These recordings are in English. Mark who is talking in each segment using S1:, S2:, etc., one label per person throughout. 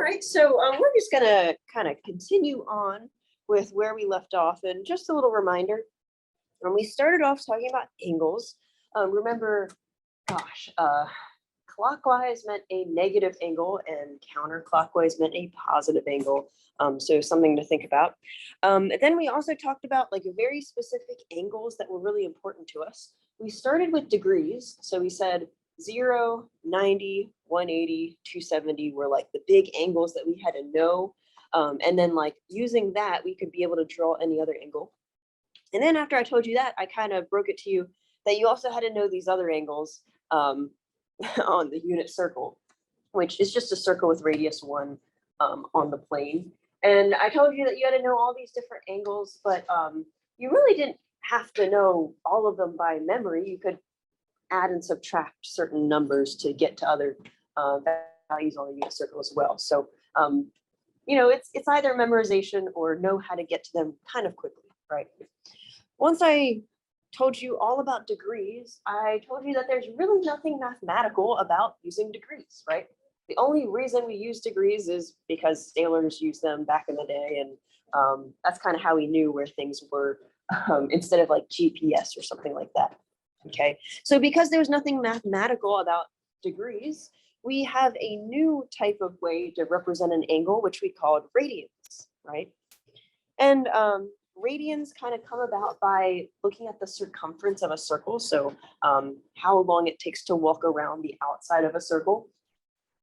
S1: right, so we're just gonna kind of continue on with where we left off. And just a little reminder, when we started off talking about angles, remember, gosh, clockwise meant a negative angle and counterclockwise meant a positive angle. So something to think about. And then we also talked about like very specific angles that were really important to us. We started with degrees. So we said 0, 90, 180, 270 were like the big angles that we had to know. And then like using that, we could be able to draw any other angle. And then after I told you that, I kind of broke it to you that you also had to know these other angles on the unit circle, which is just a circle with radius 1 on the plane. And I told you that you had to know all these different angles, but you really didn't have to know all of them by memory. You could add and subtract certain numbers to get to other values on the unit circle as well. So, you know, it's either memorization or know how to get to them kind of quickly, right? Once I told you all about degrees, I told you that there's really nothing mathematical about using degrees, right? The only reason we use degrees is because sailors used them back in the day, and that's kind of how we knew where things were instead of like GPS or something like that. Okay, so because there's nothing mathematical about degrees, we have a new type of way to represent an angle, which we called radians, right? And radians kind of come about by looking at the circumference of a circle. So how long it takes to walk around the outside of a circle.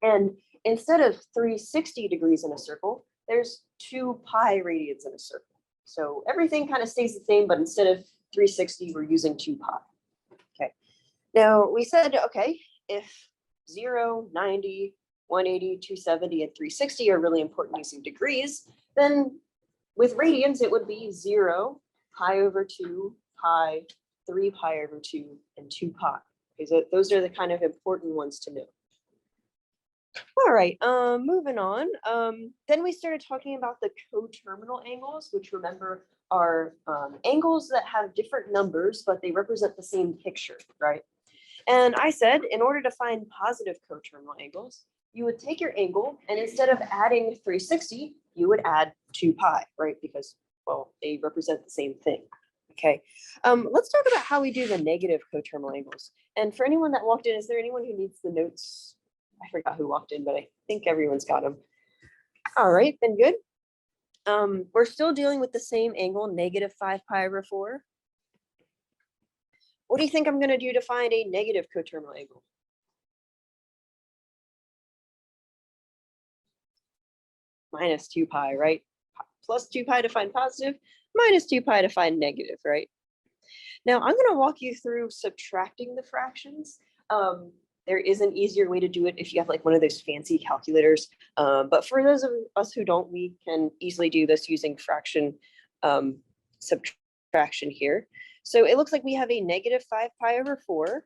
S1: And instead of 360 degrees in a circle, there's 2 pi radians in a circle. So everything kind of stays the same, but instead of 360, we're using 2 pi. Okay. Now we said, okay, if 0, 90, 180, 270, and 360 are really important using degrees, then with radians, it would be 0, pi over 2, pi, 3 pi over 2, and 2 pi. Okay, so those are the kind of important ones to know. All right, moving on. Then we started talking about the coterminal angles, which remember are angles that have different numbers, but they represent the same picture, right? And I said, in order to find positive coterminal angles, you would take your angle, and instead of adding 360, you would add 2 pi, right? Because, well, they represent the same thing. Okay, let's talk about how we do the negative coterminal angles. And for anyone that walked in, is there anyone who needs the notes? I forgot who walked in, but I think everyone's got them. All right, then good. We're still dealing with the same angle, negative 5 pi over 4. What do you think I'm going to do to find a negative coterminal angle? Minus 2 pi, right? Plus 2 pi to find positive, minus 2 pi to find negative, right? Now I'm going to walk you through subtracting the fractions. There is an easier way to do it if you have like one of those fancy calculators. But for those of us who don't, we can easily do this using fraction subtraction here. So it looks like we have a negative 5 pi over 4.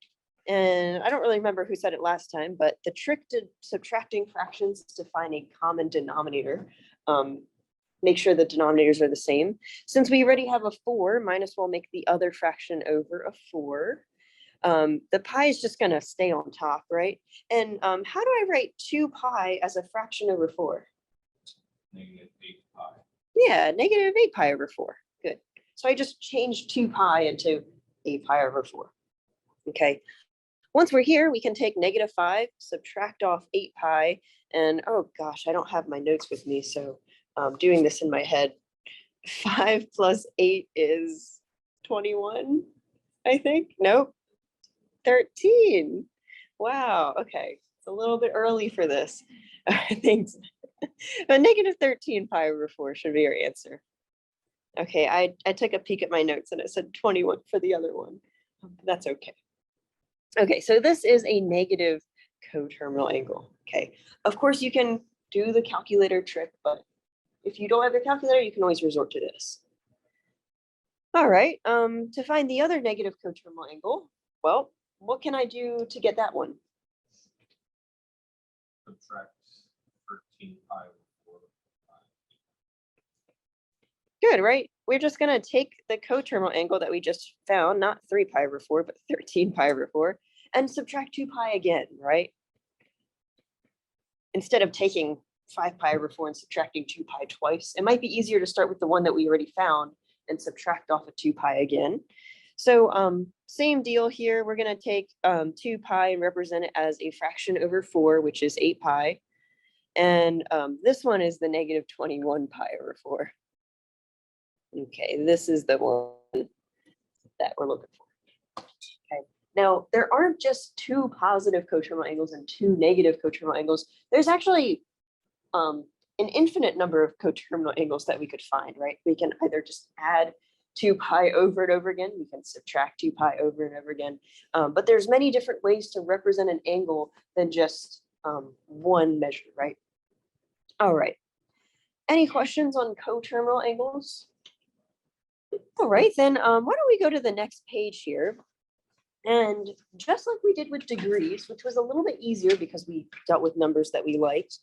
S1: And I don't really remember who said it last time, but the trick to subtracting fractions is to find a common denominator. Make sure the denominators are the same. Since we already have a 4, might as well make the other fraction over a 4. The pi is just going to stay on top, right? And how do I write 2 pi as a fraction over 4?
S2: Negative 8 pi.
S1: Yeah, negative 8 pi over 4. Good. So I just changed 2 pi into 8 pi over 4. Okay. Once we're here, we can take negative 5, subtract off 8 pi, and oh gosh, I don't have my notes with me, so I'm doing this in my head. 5 plus 8 is 21, I think. Nope. 13. Wow. Okay. It's a little bit early for this. Thanks. But negative 13 pi over 4 should be your answer. Okay. I took a peek at my notes and it said 21 for the other one. That's okay. Okay. So this is a negative coterminal angle. Okay. Of course, you can do the calculator trick, but if you don't have your calculator, you can always resort to this. All right. To find the other negative coterminal angle, well, what can I do to get that one?
S2: Subtract 13 pi over 4.
S1: Good, right? We're just going to take the coterminal angle that we just found, not 3 pi over 4, but 13 pi over 4, and subtract 2 pi again, right? Instead of taking 5 pi over 4 and subtracting 2 pi twice. It might be easier to start with the one that we already found and subtract off of 2 pi again. So same deal here. We're going to take 2 pi and represent it as a fraction over 4, which is 8 pi. And this one is the negative 21 pi over 4. Okay, this is the one that we're looking for. Okay, now there aren't just 2 positive coterminal angles and 2 negative coterminal angles. There's actually an infinite number of coterminal angles that we could find, right? We can either just add 2 pi over and over again. We can subtract 2 pi over and over again. But there's many different ways to represent an angle than just one measure, right? All right. Any questions on coterminal angles? All right, then why don't we go to the next page here? And just like we did with degrees, which was a little bit easier because we dealt with numbers that we liked,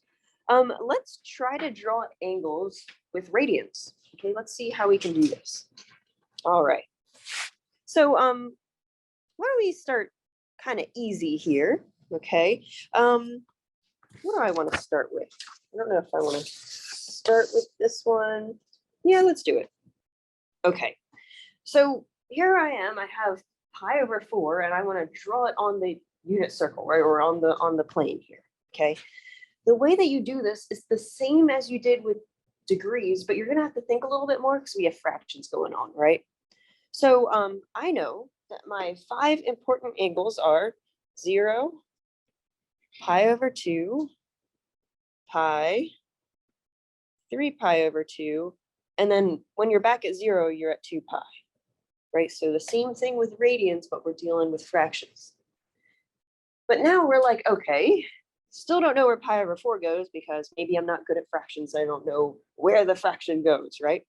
S1: let's try to draw angles with radians. Okay, let's see how we can do this. All right. So why don't we start kind of easy here? Okay. What do I want to start with? I don't know if I want to start with this one. Yeah, let's do it. Okay. So here I am. I have pi over 4, and I want to draw it on the unit circle, right, or on the plane here. Okay. The way that you do this is the same as you did with degrees, but you're going to have to think a little bit more because we have fractions going on, right? So I know that my 5 important angles are 0, pi over 2, pi, 3 pi over 2, and then when you're back at 0, you're at 2 pi, right? So the same thing with radians, but we're dealing with fractions. But now we're like, okay, still don't know where pi over 4 goes because maybe I'm not good at fractions. I don't know where the fraction goes, right?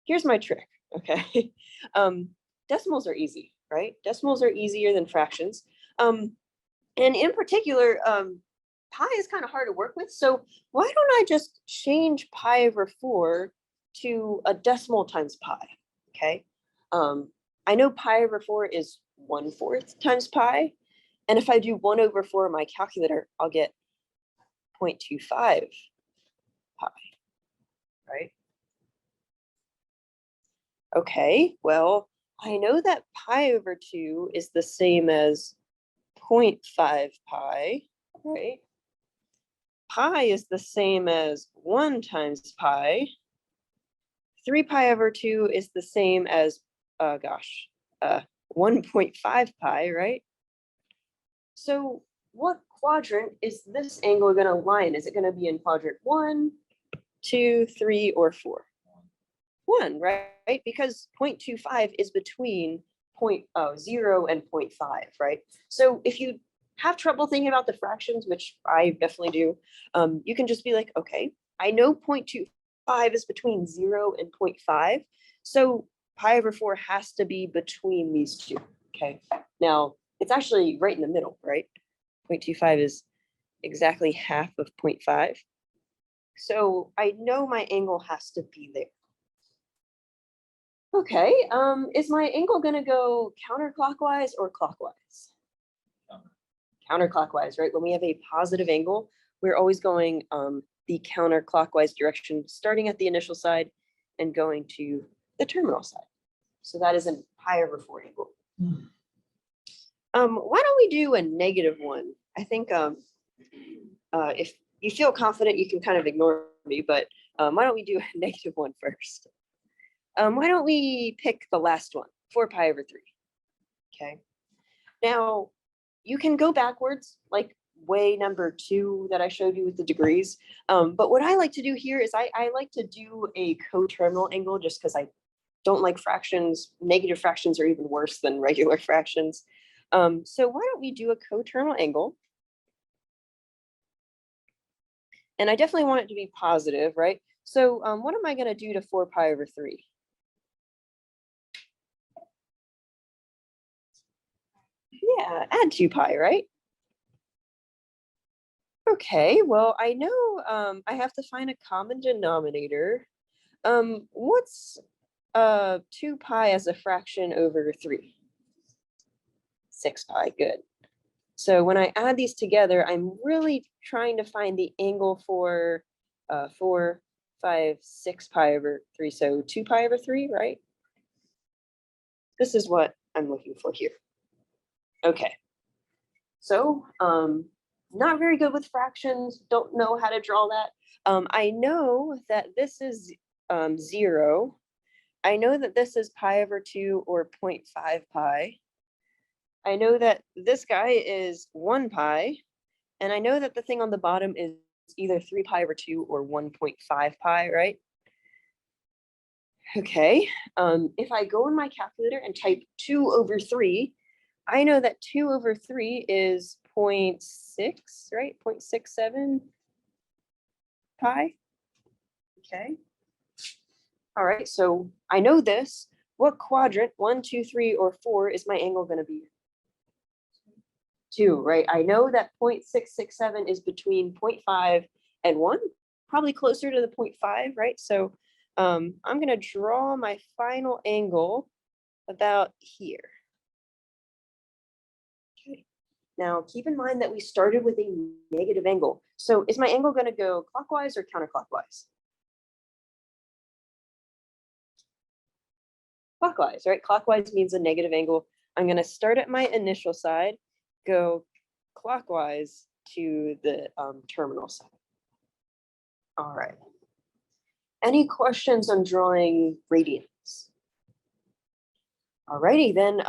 S1: Here's my trick, okay? Decimals are easy, right? Decimals are easier than fractions. And in particular, pi is kind of hard to work with. So why don't I just change pi over 4 to a decimal times pi, okay? I know pi over 4 is 1/4 times pi. And if I do 1 over 4 in my calculator, I'll get 0.25 pi, right? Okay, well, I know that pi over 2 is the same as 0.5 pi, right? Pi is the same as 1 times pi. 3 pi over 2 is the same as, 1.5 pi, right? So what quadrant is this angle going to lie in? Is it going to be in quadrant 1, 2, 3, or 4? 1, right? Because 0.25 is between 0 and 0.5, right? So if you have trouble thinking about the fractions, which I definitely do, you can just be like, okay, I know 0.25 is between 0 and 0.5. So pi over 4 has to be between these two, okay? Now, it's actually right in the middle, right? 0.25 is exactly half of 0.5. So I know my angle has to be there. Okay, is my angle gonna go counterclockwise or clockwise? Counterclockwise, right? When we have a positive angle, we're always going the counterclockwise direction, starting at the initial side and going to the terminal side. So that is a pi over 4 angle. Why don't we do a -1? I think if you feel confident, you can kind of ignore me, but why don't we do a -1 first? Why don't we pick the last one, 4 pi over 3, okay? Now, you can go backwards, like way number 2 that I showed you with the degrees. But what I like to do here is I like to do a coterminal angle just because I don't like fractions. Negative fractions are even worse than regular fractions. So why don't we do a coterminal angle? And I definitely want it to be positive, right? So what am I going to do to 4 pi over 3? Yeah, add 2 pi, right? Okay, well, I know I have to find a common denominator. What's 2 pi as a fraction over 3? 6 pi, good. So when I add these together, I'm really trying to find the angle for 4, 5, 6 pi over 3. So 2 pi over 3, right? This is what I'm looking for here. Okay. So not very good with fractions. Don't know how to draw that. I know that this is 0. I know that this is pi over 2 or 0.5 pi. I know that this guy is 1 pi. And I know that the thing on the bottom is either 3 pi over 2 or 1.5 pi, right? Okay, if I go in my calculator and type 2 over 3, I know that 2 over 3 is 0.6, right? 0.67 pi. Okay. All right, so I know this. What quadrant, 1, 2, 3, or 4, is my angle going to be? 2, right? I know that 0.667 is between 0.5 and 1, probably closer to the 0.5, right? So I'm going to draw my final angle about here. Okay. Now, keep in mind that we started with a negative angle. So is my angle going to go clockwise or counterclockwise? Clockwise, right? Clockwise means a negative angle. I'm going to start at my initial side, go clockwise to the terminal side. All right. Any questions on drawing radians? All righty, then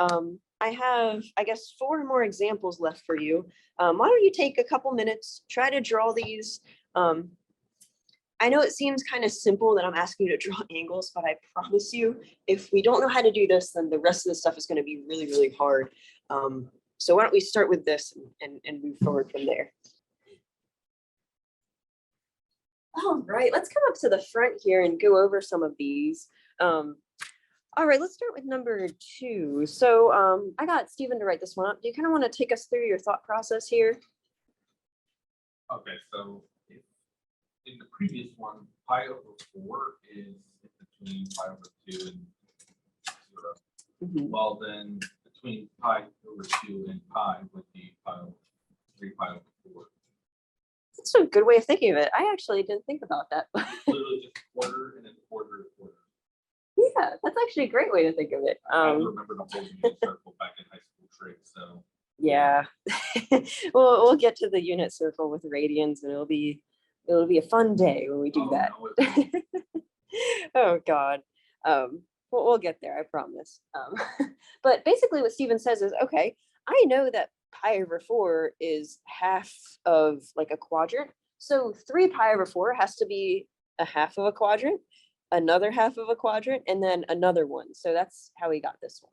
S1: I have, I guess, 4 more examples left for you. Why don't you take a couple minutes, try to draw these. I know it seems kind of simple that I'm asking you to draw angles, but I promise you, if we don't know how to do this, then the rest of the stuff is going to be really, really hard. So why don't we start with this and move forward from there. All right, let's come up to the front here and go over some of these. All right, let's start with number 2. So I got Stephen to write this one up. Do you kind of want to take us through your thought process here?
S2: Okay, so in the previous one, pi over 4 is between pi over 2 and 0. Well, then between pi over 2 and pi would be pi over 3 pi over 4.
S1: That's a good way of thinking of it. I actually didn't think about that.
S2: Literally just quarter and then quarter.
S1: Yeah, that's actually a great way to think of it.
S2: I remember the whole unit circle back in high school trig, so.
S1: Yeah, we'll get to the unit circle with radians, and it'll be a fun day when we do that. No, oh God, we'll get there, I promise. But basically, what Stephen says is, okay, I know that pi over 4 is half of like a quadrant, so 3 pi over 4 has to be a half of a quadrant, another half of a quadrant, and then another one. So that's how we got this one.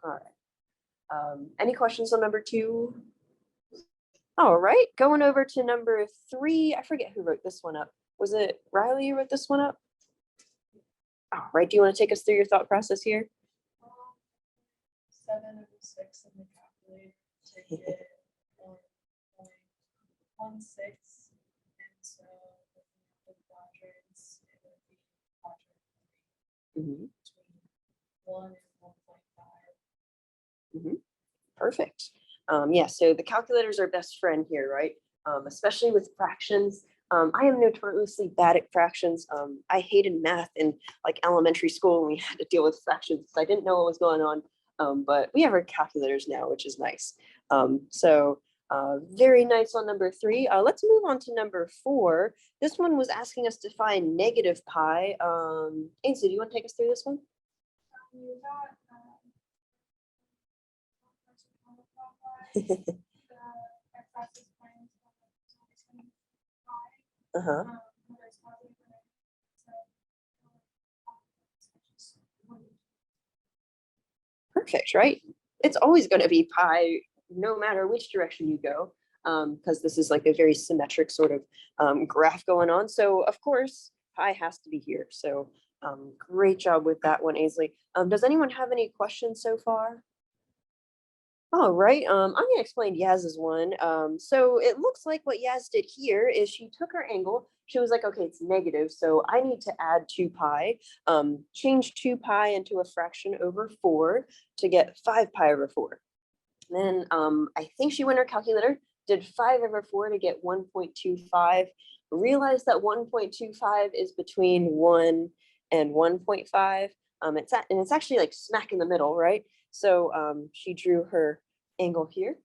S1: All right. Any questions on number 2? All right, going over to number 3. I forget who wrote this one up. Was it Riley who wrote this one up? All right, do you want to take us through your thought process here?
S3: 7 over 6 in the calculator to get 1.16, and so the quadrants, it would be quadrant 3 between 1 and 1.5.
S1: Perfect. Yeah, so the calculators are best friend here, right? Especially with fractions. I am notoriously bad at fractions. I hated math in like elementary school when we had to deal with fractions. I didn't know what was going on, but we have our calculators now, which is nice. So very nice on number 3. Let's move on to number 4. This one was asking us to find negative pi. Ainsley, do you want to take us through this one?
S3: You got
S1: Uh-huh. Perfect, right? It's always going to be pi no matter which direction you go, because this is like a very symmetric sort of graph going on. So of course, pi has to be here. So great job with that one, Ainsley. Does anyone have any questions so far? All right, I'm going to explain Yaz's one. So it looks like what Yaz did here is she took her angle. She was like, okay, it's negative, so I need to add 2 pi, change 2 pi into a fraction over 4 to get 5 pi over 4. Then I think she went her calculator, did 5 over 4 to get 1.25, realized that 1.25 is between 1 and 1.5. And it's actually like smack in the middle, right? So she drew her angle here.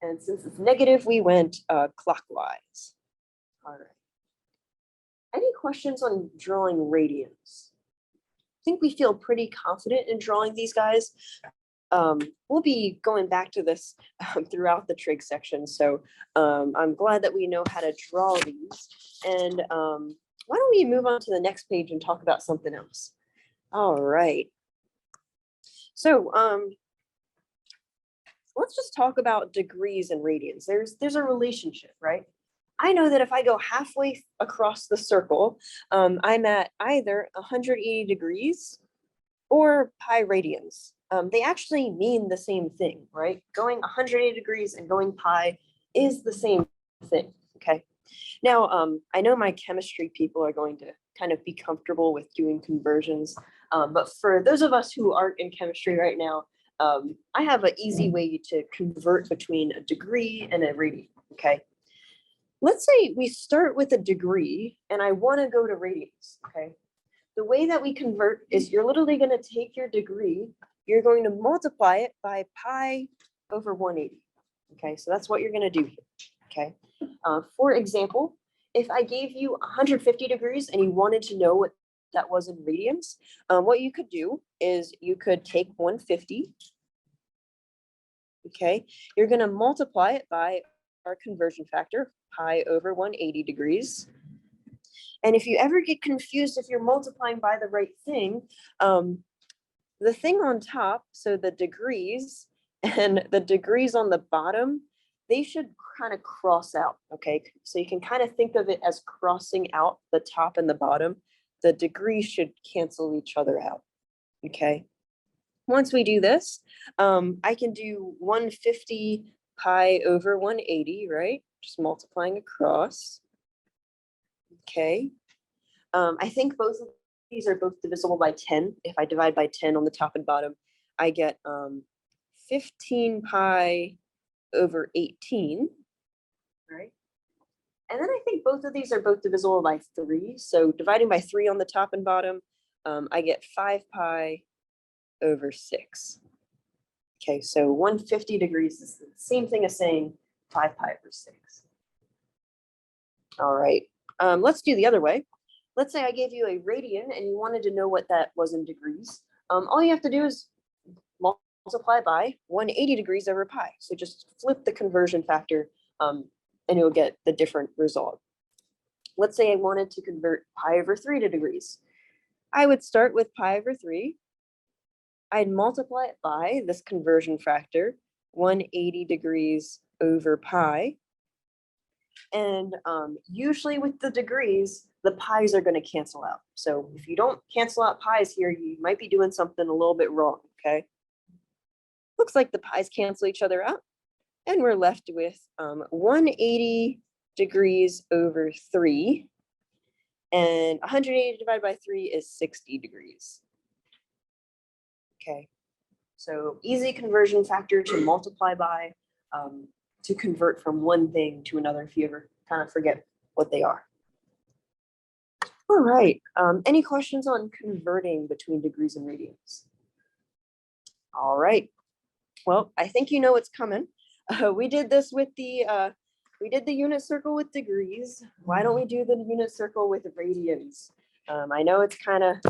S1: And since it's negative, we went clockwise. All right. Any questions on drawing radians? I think we feel pretty confident in drawing these guys. We'll be going back to this throughout the trig section. So I'm glad that we know how to draw these. And why don't we move on to the next page and talk about something else? All right. So let's just talk about degrees and radians. There's a relationship, right? I know that if I go halfway across the circle, I'm at either 180 degrees or pi radians. They actually mean the same thing, right? Going 180 degrees and going pi is the same thing, okay? Now, I know my chemistry people are going to kind of be comfortable with doing conversions, but for those of us who aren't in chemistry right now, I have an easy way to convert between a degree and a radian, okay? Let's say we start with a degree and I want to go to radians, okay? The way that we convert is you're literally going to take your degree, you're going to multiply it by pi over 180. Okay, so that's what you're going to do here. Okay, for example, if I gave you 150 degrees and you wanted to know what that was in radians, what you could do is you could take 150. Okay, you're going to multiply it by our conversion factor, pi over 180 degrees. And if you ever get confused if you're multiplying by the right thing, the thing on top, so the degrees and the degrees on the bottom, they should kind of cross out, okay? So you can kind of think of it as crossing out the top and the bottom. The degrees should cancel each other out, okay? Once we do this, I can do 150 pi over 180, right? Just multiplying across. Okay. I think both of these are both divisible by 10. If I divide by 10 on the top and bottom, I get 15 pi over 18, right? And then I think both of these are both divisible by 3. So dividing by 3 on the top and bottom, I get 5 pi over 6. Okay, so 150 degrees is the same thing as saying 5 pi over 6. All right, let's do the other way. Let's say I gave you a radian and you wanted to know what that was in degrees. All you have to do is multiply by 180 degrees over pi. So just flip the conversion factor and you'll get the different result. Let's say I wanted to convert pi over 3 to degrees. I would start with pi over 3. I'd multiply it by this conversion factor, 180 degrees over pi. And usually with the degrees, the pi's are going to cancel out. So if you don't cancel out pi's here, you might be doing something a little bit wrong, okay? Looks like the pi's cancel each other out. And we're left with 180 degrees over 3. And 180 divided by 3 is 60 degrees. Okay, so easy conversion factor to multiply by, to convert from one thing to another if you ever kind of forget what they are. All right, any questions on converting between degrees and radians? All right, well, I think you know what's coming. We did this with the, we did the unit circle with degrees. Why don't we do the unit circle with radians? I know it's kind of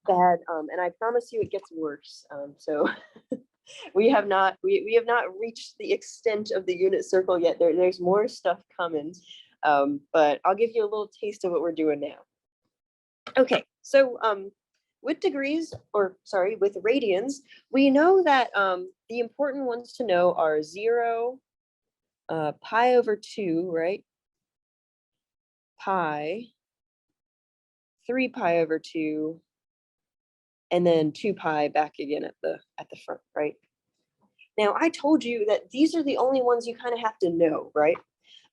S1: bad, and I promise you it gets worse. So we have not reached the extent of the unit circle yet. There's more stuff coming, but I'll give you a little taste of what we're doing now. Okay, so with degrees, or sorry, with radians, we know that the important ones to know are 0, pi over 2, right? Pi, 3 pi over 2, and then 2 pi back again at the front, right? Now, I told you that these are the only ones you kind of have to know, right?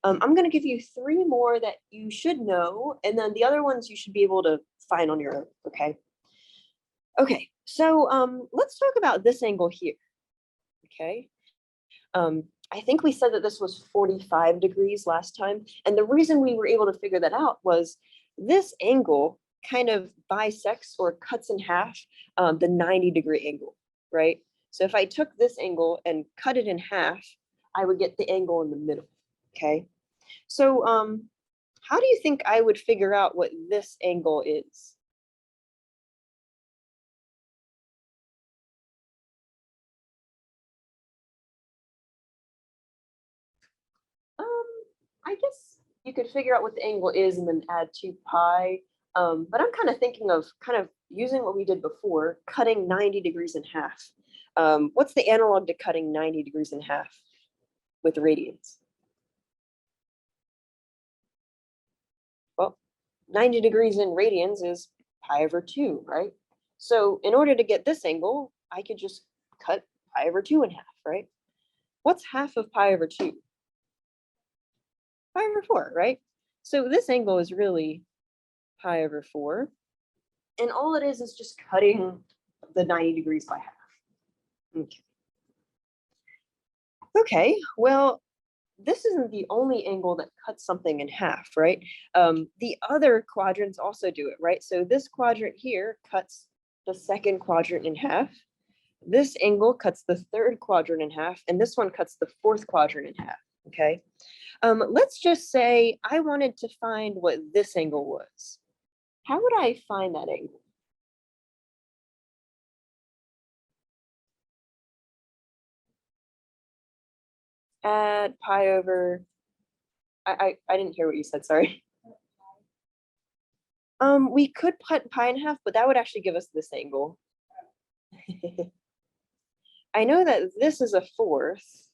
S1: I'm going to give you 3 more that you should know, and then the other ones you should be able to find on your own, okay? Okay, so let's talk about this angle here. Okay. I think we said that this was 45 degrees last time. And the reason we were able to figure that out was this angle kind of bisects or cuts in half the 90-degree angle, right? So if I took this angle and cut it in half, I would get the angle in the middle, okay? So how do you think I would figure out what this angle is? I guess you could figure out what the angle is and then add 2 pi. But I'm kind of thinking of kind of using what we did before, cutting 90 degrees in half. What's the analog to cutting 90 degrees in half with radians? Well, 90 degrees in radians is pi over 2, right? So in order to get this angle, I could just cut pi over 2 in half, right? What's half of pi over 2? Pi over 4, right? So this angle is really pi over 4. And all it is just cutting the 90 degrees by half. Okay. Okay, well, this isn't the only angle that cuts something in half, right? The other quadrants also do it, right? So this quadrant here cuts the second quadrant in half. This angle cuts the third quadrant in half, and this one cuts the fourth quadrant in half, okay? Let's just say I wanted to find what this angle was. How would I find that angle? Add pi over, I didn't hear what you said, sorry. We could cut pi in half, but that would actually give us this angle. I know that this is a fourth,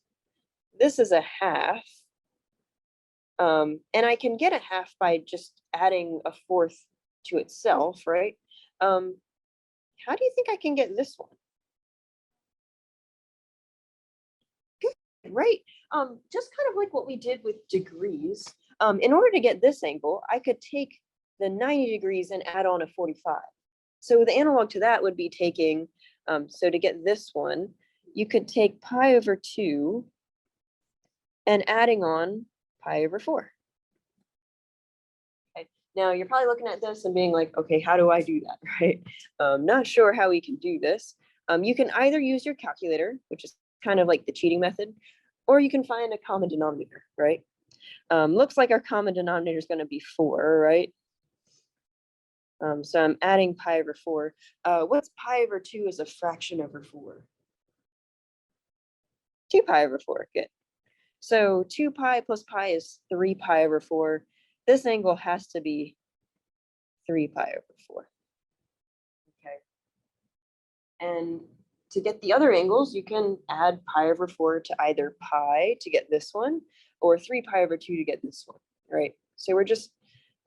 S1: this is a half, and I can get a half by just adding a fourth to itself, right? How do you think I can get this one? Good, right? Just kind of like what we did with degrees. In order to get this angle, I could take the 90 degrees and add on a 45. So the analog to that would be taking, so to get this one, you could take pi over 2 and adding on pi over 4. Okay. Now you're probably looking at this and being like, okay, how do I do that, right? Not sure how we can do this. You can either use your calculator, which is kind of like the cheating method, or you can find a common denominator, right? Looks like our common denominator is going to be 4, right? So I'm adding pi over 4. What's pi over 2 as a fraction over 4? 2 pi over 4, good. So 2 pi plus pi is 3 pi over 4. This angle has to be 3 pi over 4. Okay. And to get the other angles, you can add pi over 4 to either pi to get this one, or 3 pi over 2 to get this one, right? So we're just,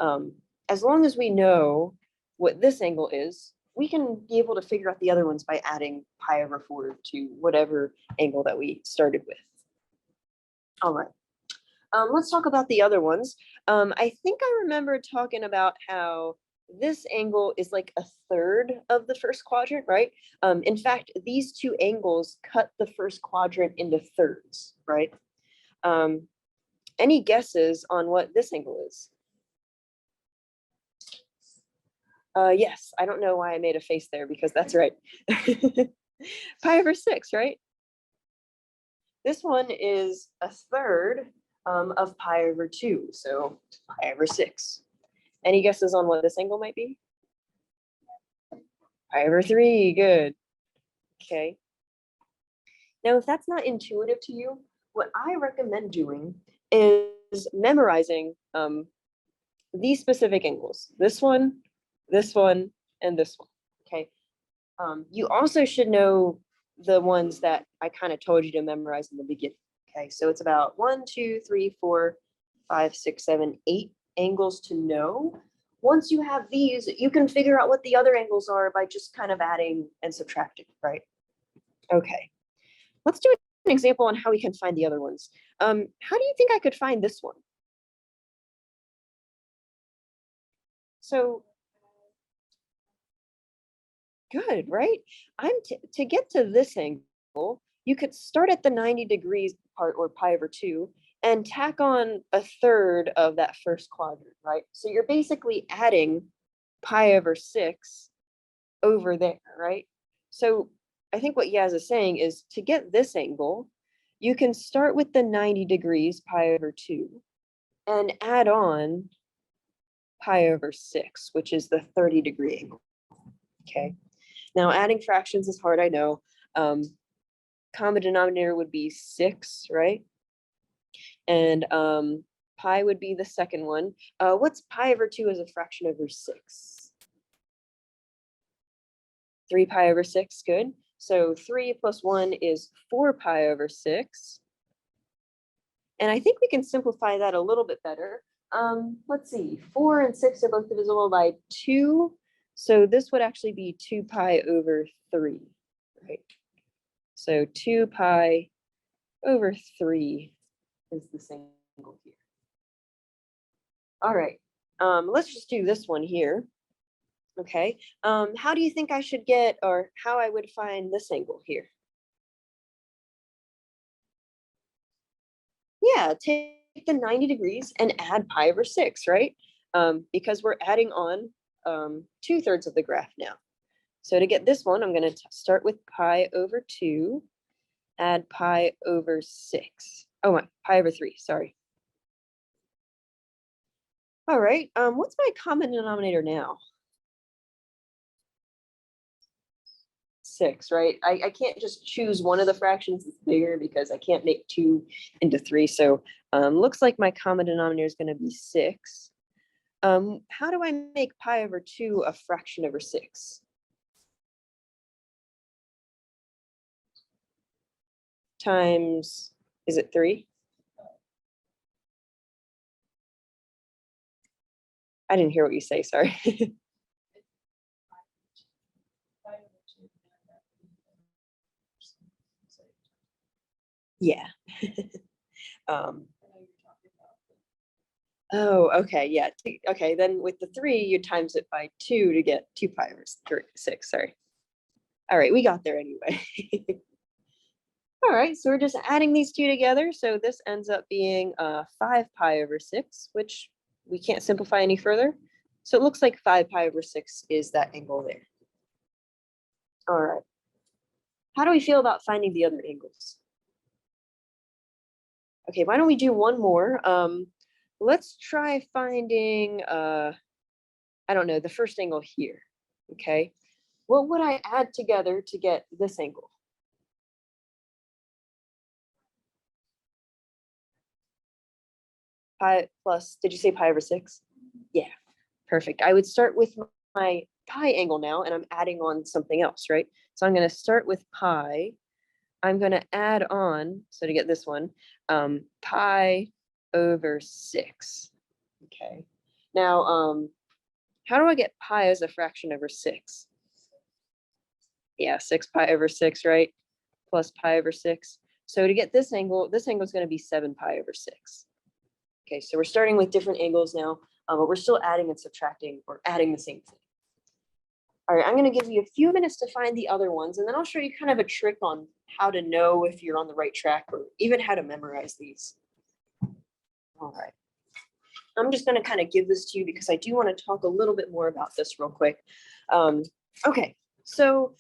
S1: as long as we know what this angle is, we can be able to figure out the other ones by adding pi over 4 to whatever angle that we started with. All right. Let's talk about the other ones. I think I remember talking about how this angle is like a third of the first quadrant, right? In fact, these two angles cut the first quadrant into thirds, right? Any guesses on what this angle is? Yes, I don't know why I made a face there because that's right. Pi over 6, right? This one is a third of pi over 2, so pi over 6. Any guesses on what this angle might be? Pi over 3, good. Okay. Now, if that's not intuitive to you, what I recommend doing is memorizing these specific angles. This one, and this one, okay? You also should know the ones that I kind of told you to memorize in the beginning, okay? So it's about 1, 2, 3, 4, 5, 6, 7, 8 angles to know. Once you have these, you can figure out what the other angles are by just kind of adding and subtracting, right? Okay, let's do an example on how we can find the other ones. How do you think I could find this one? So Good, right? To get to this angle, you could start at the 90 degrees part or pi over 2 and tack on a third of that first quadrant, right? So you're basically adding pi over 6 over there, right? So I think what Yaz is saying is to get this angle, you can start with the 90 degrees pi over 2 and add on pi over 6, which is the 30-degree angle, okay? Now adding fractions is hard, I know. Common denominator would be 6, right? And pi would be the second one. What's pi over 2 as a fraction over 6? 3 pi over 6, good. So 3 plus 1 is 4 pi over 6. And I think we can simplify that a little bit better. Let's see, 4 and 6 are both divisible by 2. So this would actually be 2 pi over 3, right? So 2 pi over 3 is the angle here. All right, let's just do this one here. Okay, how do you think I should get, or how I would find this angle here? Yeah, take the 90 degrees and add pi over 6, right? Because we're adding on 2/3 of the graph now. So to get this one, I'm going to start with pi over 2, add pi over 6. Oh, my, pi over 3, sorry. All right, what's my common denominator now? 6, right? I can't just choose one of the fractions that's bigger because I can't make 2 into 3. So looks like my common denominator is going to be 6. How do I make pi over 2 a fraction over 6? Times, is it 3? I didn't hear what you say, sorry. Yeah. Oh, okay, yeah. Okay, then with the 3, you times it by 2 to get 2 pi over 6, sorry. All right, we got there anyway. All right, so we're just adding these two together. So this ends up being 5 pi over 6, which we can't simplify any further. So it looks like 5 pi over 6 is that angle there. All right. How do we feel about finding the other angles? Okay, why don't we do one more? Let's try finding, I don't know, the first angle here, okay? What would I add together to get this angle? Pi plus, did you say pi over 6? Yeah, perfect. I would start with my pi angle now, and I'm adding on something else, right? So I'm going to start with pi. I'm going to add on, so to get this one, pi over 6. Okay. Now, how do I get pi as a fraction over 6? Yeah, 6 pi over 6, right? Plus pi over 6. So to get this angle is going to be 7 pi over 6. Okay, so we're starting with different angles now, but we're still adding and subtracting or adding the same thing. All right, I'm going to give you a few minutes to find the other ones, and then I'll show you kind of a trick on how to know if you're on the right track or even how to memorize these. All right. I'm just going to kind of give this to you because I do want to talk a little bit more about this real quick. Okay, so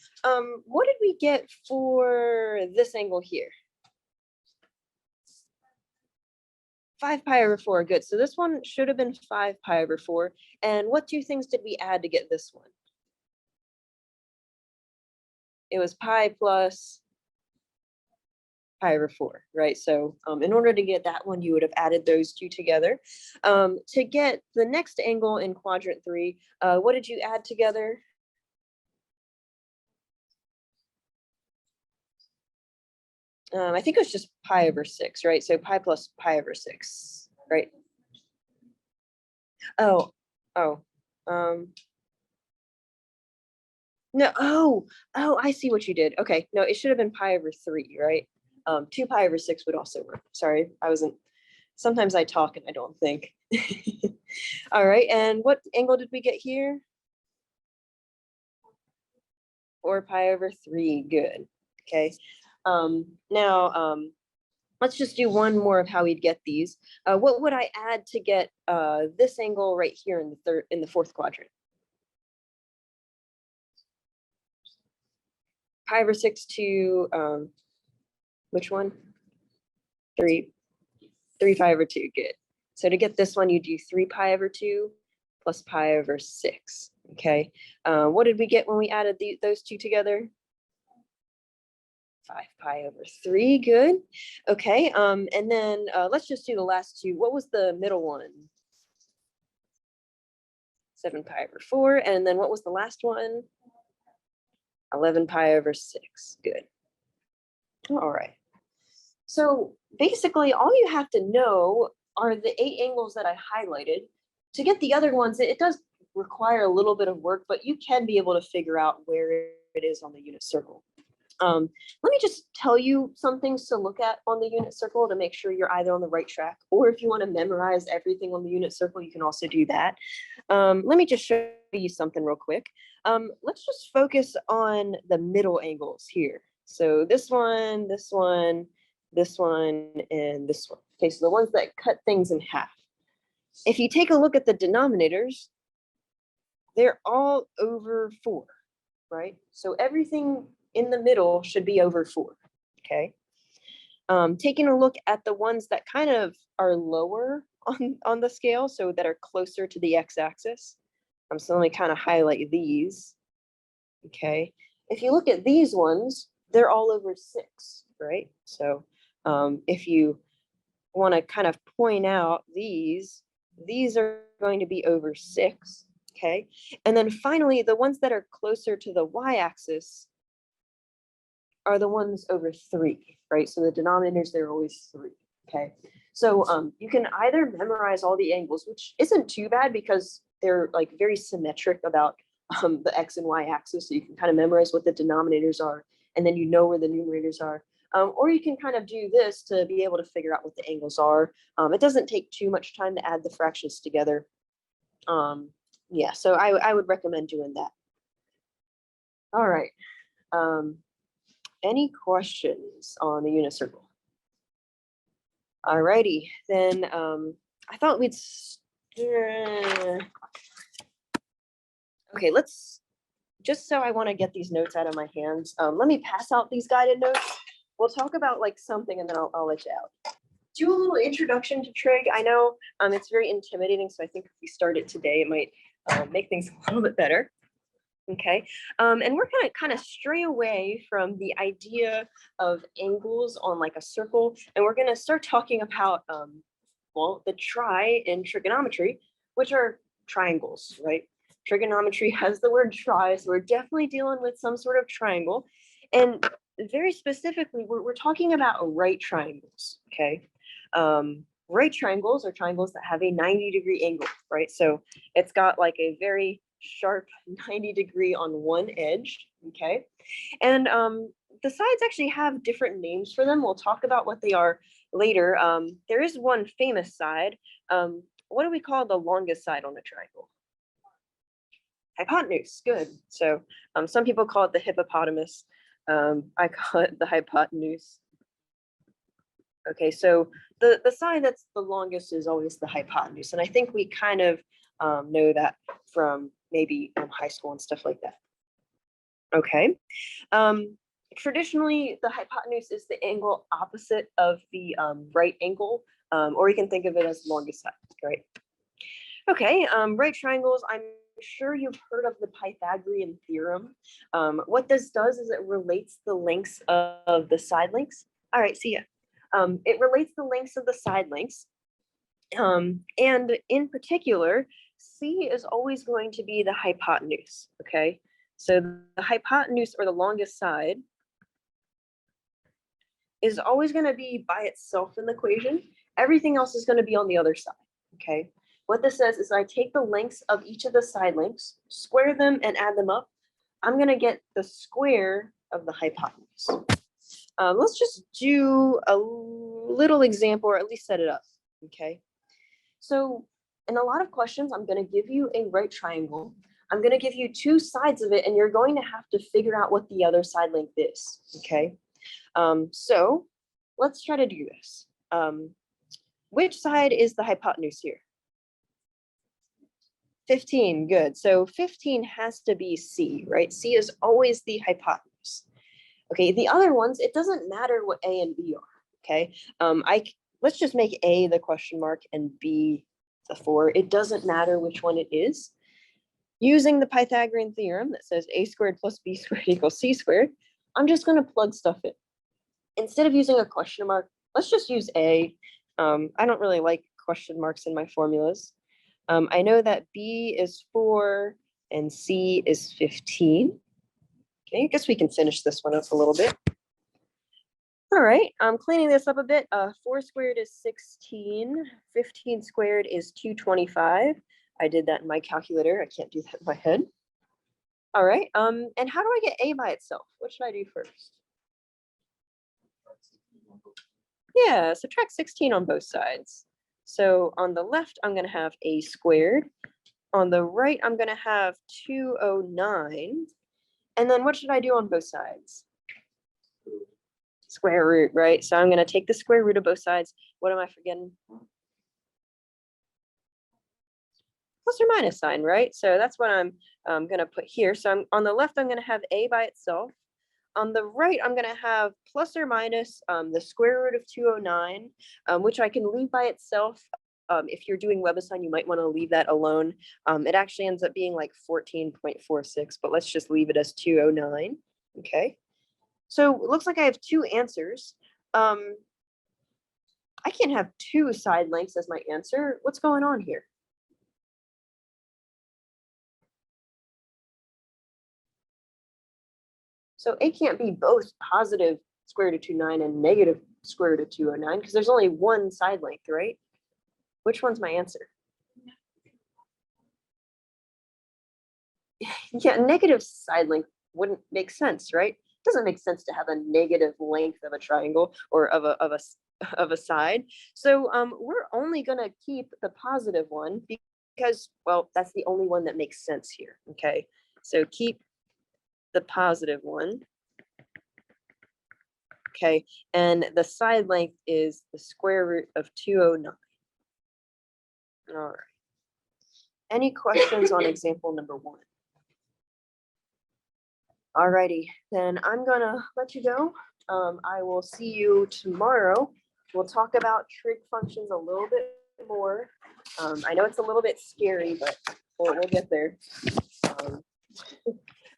S1: what did we get for this angle here? 5 pi over 4, good. So this one should have been 5 pi over 4. And what two things did we add to get this one? It was pi plus pi over 4, right? So in order to get that one, you would have added those two together. To get the next angle in quadrant 3, what did you add together? I think it was just pi over 6, right? So pi plus pi over 6, right? Oh, no, oh, I see what you did. Okay, no, it should have been pi over 3, right? 2 pi over 6 would also work. Sorry, sometimes I talk and I don't think. All right, and what angle did we get here? 4 pi over 3, good. Okay, now let's just do one more of how we'd get these. What would I add to get this angle right here in the fourth quadrant? Pi over 6 to which one? 3 pi over 2, good. So to get this one, you do 3 pi over 2 plus pi over 6. Okay, what did we get when we added those two together? 5 pi over 3, good. Okay, and then let's just do the last two. What was the middle one? 7 pi over 4, and then what was the last one? 11 pi over 6, good. All right. So basically, all you have to know are the 8 angles that I highlighted. To get the other ones, it does require a little bit of work, but you can be able to figure out where it is on the unit circle. Let me just tell you some things to look at on the unit circle to make sure you're either on the right track, or if you want to memorize everything on the unit circle, you can also do that. Let me just show you something real quick. Let's just focus on the middle angles here. So this one, this one, this one, and this one. Okay, so the ones that cut things in half. If you take a look at the denominators, they're all over 4, right? So everything in the middle should be over 4, okay? Taking a look at the ones that kind of are lower on the scale, so that are closer to the x-axis, so let me kind of highlight these, okay? If you look at these ones, they're all over 6, right? So if you want to kind of point out these are going to be over 6, okay? And then finally, the ones that are closer to the y-axis are the ones over 3, right? So the denominators, they're always 3, okay? So you can either memorize all the angles, which isn't too bad because they're like very symmetric about the x and y axis. So you can kind of memorize what the denominators are, and then you know where the numerators are. Or you can kind of do this to be able to figure out what the angles are. It doesn't take too much time to add the fractions together. Yeah, so I would recommend doing that. All right. Any questions on the unit circle? All righty, then I thought we'd, okay, let's, just so I want to get these notes out of my hands, let me pass out these guided notes. We'll talk about like something and then I'll let you out. Do a little introduction to trig. I know it's very intimidating, so I think if we start it today, it might make things a little bit better. Okay, and we're gonna kind of stray away from the idea of angles on like a circle, and we're gonna start talking about well, the tri in trigonometry, which are triangles, right? Trigonometry has the word tri, so we're definitely dealing with some sort of triangle, and very specifically, we're talking about right triangles. Okay, right triangles are triangles that have a 90-degree angle, right? So it's got like a very sharp 90-degree on one edge, okay? And the sides actually have different names for them. We'll talk about what they are later. There is one famous side. What do we call the longest side on a triangle? Hypotenuse, good. So some people call it the hippopotamus. I call it the hypotenuse. Okay, so the side that's the longest is always the hypotenuse. And I think we kind of know that from maybe high school and stuff like that. Okay. Traditionally, the hypotenuse is the angle opposite of the right angle, or you can think of it as longest side, right? Okay, right triangles, I'm sure you've heard of the Pythagorean theorem. What this does is it relates the lengths of the side lengths. All right, see ya. It relates the lengths of the side lengths. And in particular, C is always going to be the hypotenuse, okay? So the hypotenuse, or the longest side, is always going to be by itself in the equation. Everything else is going to be on the other side, okay? What this says is I take the lengths of each of the side lengths, square them, and add them up. I'm going to get the square of the hypotenuse. Let's just do a little example, or at least set it up, okay? So in a lot of questions, I'm going to give you a right triangle. I'm going to give you two sides of it, and you're going to have to figure out what the other side length is, okay? So let's try to do this. Which side is the hypotenuse here? 15, good. So 15 has to be C, right? C is always the hypotenuse. Okay, the other ones, it doesn't matter what A and B are, okay? Let's just make A the question mark and B the 4. It doesn't matter which one it is. Using the Pythagorean theorem that says A squared plus B squared equals C squared, I'm just going to plug stuff in. Instead of using a question mark, let's just use A. I don't really like question marks in my formulas. I know that B is 4 and C is 15. Okay, I guess we can finish this one up a little bit. All right, I'm cleaning this up a bit. 4 squared is 16. 15 squared is 225. I did that in my calculator. I can't do that in my head. All right, and how do I get A by itself? What should I do first? Yeah, subtract 16 on both sides. So on the left, I'm going to have A squared. On the right, I'm going to have 209. And then what should I do on both sides? Square root, right? So I'm going to take the square root of both sides. What am I forgetting? Plus or minus sign, right? So that's what I'm going to put here. So on the left, I'm going to have A by itself. On the right, I'm going to have plus or minus the square root of 209, which I can leave by itself. If you're doing WebAssign, you might want to leave that alone. It actually ends up being like 14.46, but let's just leave it as 209. Okay. So it looks like I have two answers. I can't have two side lengths as my answer. What's going on here? So A can't be both positive square root of 209 and negative square root of 209 because there's only one side length, right? Which one's my answer? Yeah, negative side length wouldn't make sense, right? It doesn't make sense to have a negative length of a triangle or of a side. So we're only gonna keep the positive one because, well, that's the only one that makes sense here. Okay, so keep the positive one. Okay, and the side length is the square root of 209. All right. Any questions on example number 1? All righty, then I'm gonna let you go. I will see you tomorrow. We'll talk about trig functions a little bit more. I know it's a little bit scary, but we'll get there.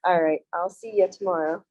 S1: All right, I'll see you tomorrow.